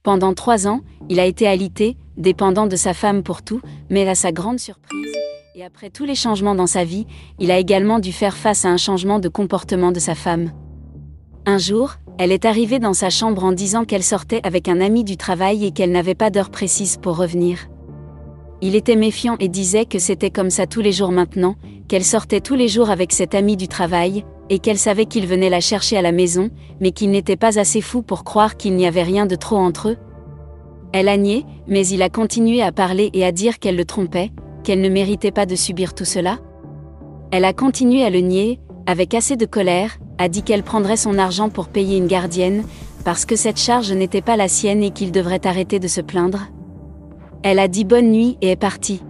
Pendant 3 ans, il a été alité, dépendant de sa femme pour tout, mais à sa grande surprise, et après tous les changements dans sa vie, il a également dû faire face à un changement de comportement de sa femme. Un jour, elle est arrivée dans sa chambre en disant qu'elle sortait avec un ami du travail et qu'elle n'avait pas d'heure précise pour revenir. Il était méfiant et disait que c'était comme ça tous les jours maintenant, qu'elle sortait tous les jours avec cet ami du travail, et qu'elle savait qu'il venait la chercher à la maison, mais qu'il n'était pas assez fou pour croire qu'il n'y avait rien de trop entre eux. Elle a nié, mais il a continué à parler et à dire qu'elle le trompait, qu'elle ne méritait pas de subir tout cela. Elle a continué à le nier, avec assez de colère, a dit qu'elle prendrait son argent pour payer une gardienne, parce que cette charge n'était pas la sienne et qu'il devrait arrêter de se plaindre. Elle a dit bonne nuit et est partie.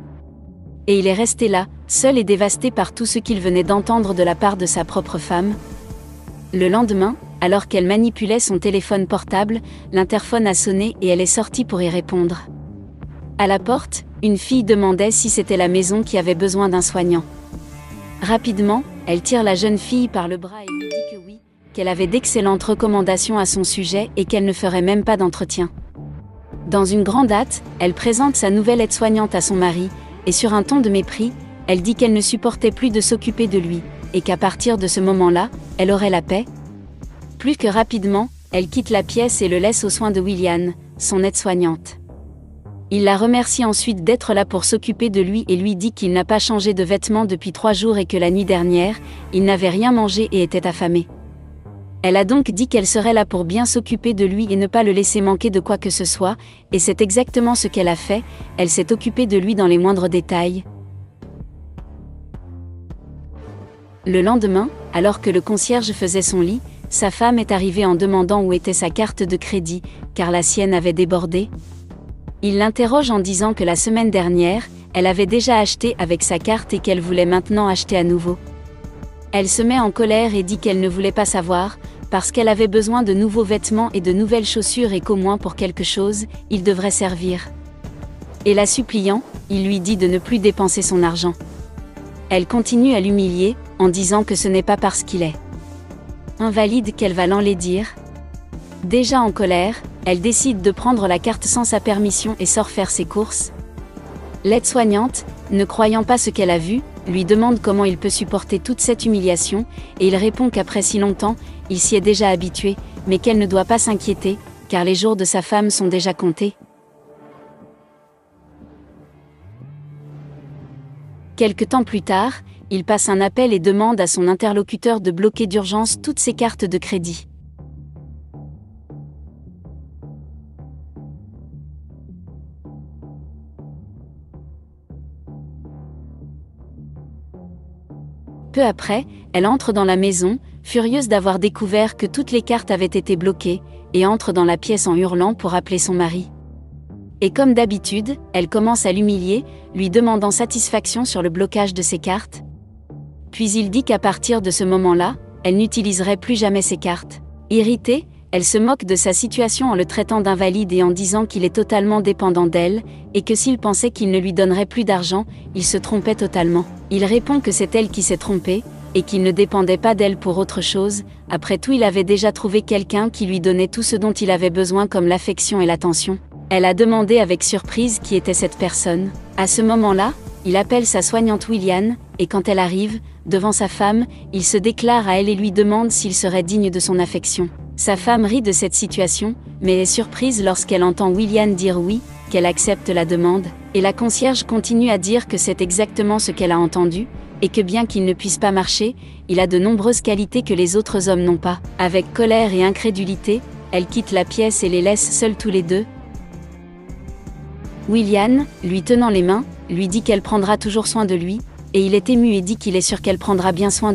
Et il est resté là, seul et dévasté par tout ce qu'il venait d'entendre de la part de sa propre femme. Le lendemain, alors qu'elle manipulait son téléphone portable, l'interphone a sonné et elle est sortie pour y répondre. À la porte, une fille demandait si c'était la maison qui avait besoin d'un soignant. Rapidement, elle tire la jeune fille par le bras et lui dit que oui, qu'elle avait d'excellentes recommandations à son sujet et qu'elle ne ferait même pas d'entretien. Dans une grande hâte, elle présente sa nouvelle aide-soignante à son mari, et sur un ton de mépris, elle dit qu'elle ne supportait plus de s'occuper de lui, et qu'à partir de ce moment-là, elle aurait la paix. Plus que rapidement, elle quitte la pièce et le laisse aux soins de William, son aide-soignante. Il la remercie ensuite d'être là pour s'occuper de lui et lui dit qu'il n'a pas changé de vêtements depuis 3 jours et que la nuit dernière, il n'avait rien mangé et était affamé. Elle a donc dit qu'elle serait là pour bien s'occuper de lui et ne pas le laisser manquer de quoi que ce soit, et c'est exactement ce qu'elle a fait, elle s'est occupée de lui dans les moindres détails. Le lendemain, alors que le concierge faisait son lit, sa femme est arrivée en demandant où était sa carte de crédit, car la sienne avait débordé. Il l'interroge en disant que la semaine dernière, elle avait déjà acheté avec sa carte et qu'elle voulait maintenant acheter à nouveau. Elle se met en colère et dit qu'elle ne voulait pas savoir, parce qu'elle avait besoin de nouveaux vêtements et de nouvelles chaussures et qu'au moins pour quelque chose, il devrait servir. Et la suppliant, il lui dit de ne plus dépenser son argent. Elle continue à l'humilier, en disant que ce n'est pas parce qu'il est invalide qu'elle va l'enlaidir. Déjà en colère, elle décide de prendre la carte sans sa permission et sort faire ses courses. L'aide-soignante, ne croyant pas ce qu'elle a vu, lui demande comment il peut supporter toute cette humiliation, et il répond qu'après si longtemps, il s'y est déjà habitué, mais qu'elle ne doit pas s'inquiéter, car les jours de sa femme sont déjà comptés. Quelque temps plus tard, il passe un appel et demande à son interlocuteur de bloquer d'urgence toutes ses cartes de crédit. Peu après, elle entre dans la maison, furieuse d'avoir découvert que toutes les cartes avaient été bloquées, et entre dans la pièce en hurlant pour appeler son mari. Et comme d'habitude, elle commence à l'humilier, lui demandant satisfaction sur le blocage de ses cartes. Puis il dit qu'à partir de ce moment-là, elle n'utiliserait plus jamais ses cartes. Irritée, elle se moque de sa situation en le traitant d'invalide et en disant qu'il est totalement dépendant d'elle, et que s'il pensait qu'il ne lui donnerait plus d'argent, il se trompait totalement. Il répond que c'est elle qui s'est trompée, et qu'il ne dépendait pas d'elle pour autre chose, après tout il avait déjà trouvé quelqu'un qui lui donnait tout ce dont il avait besoin comme l'affection et l'attention. Elle a demandé avec surprise qui était cette personne. À ce moment-là, il appelle sa soignante William, et quand elle arrive, devant sa femme, il se déclare à elle et lui demande s'il serait digne de son affection. Sa femme rit de cette situation, mais est surprise lorsqu'elle entend William dire oui, qu'elle accepte la demande, et la concierge continue à dire que c'est exactement ce qu'elle a entendu, et que bien qu'il ne puisse pas marcher, il a de nombreuses qualités que les autres hommes n'ont pas. Avec colère et incrédulité, elle quitte la pièce et les laisse seuls tous les deux. William, lui tenant les mains, lui dit qu'elle prendra toujours soin de lui, et il est ému et dit qu'il est sûr qu'elle prendra bien soin de lui.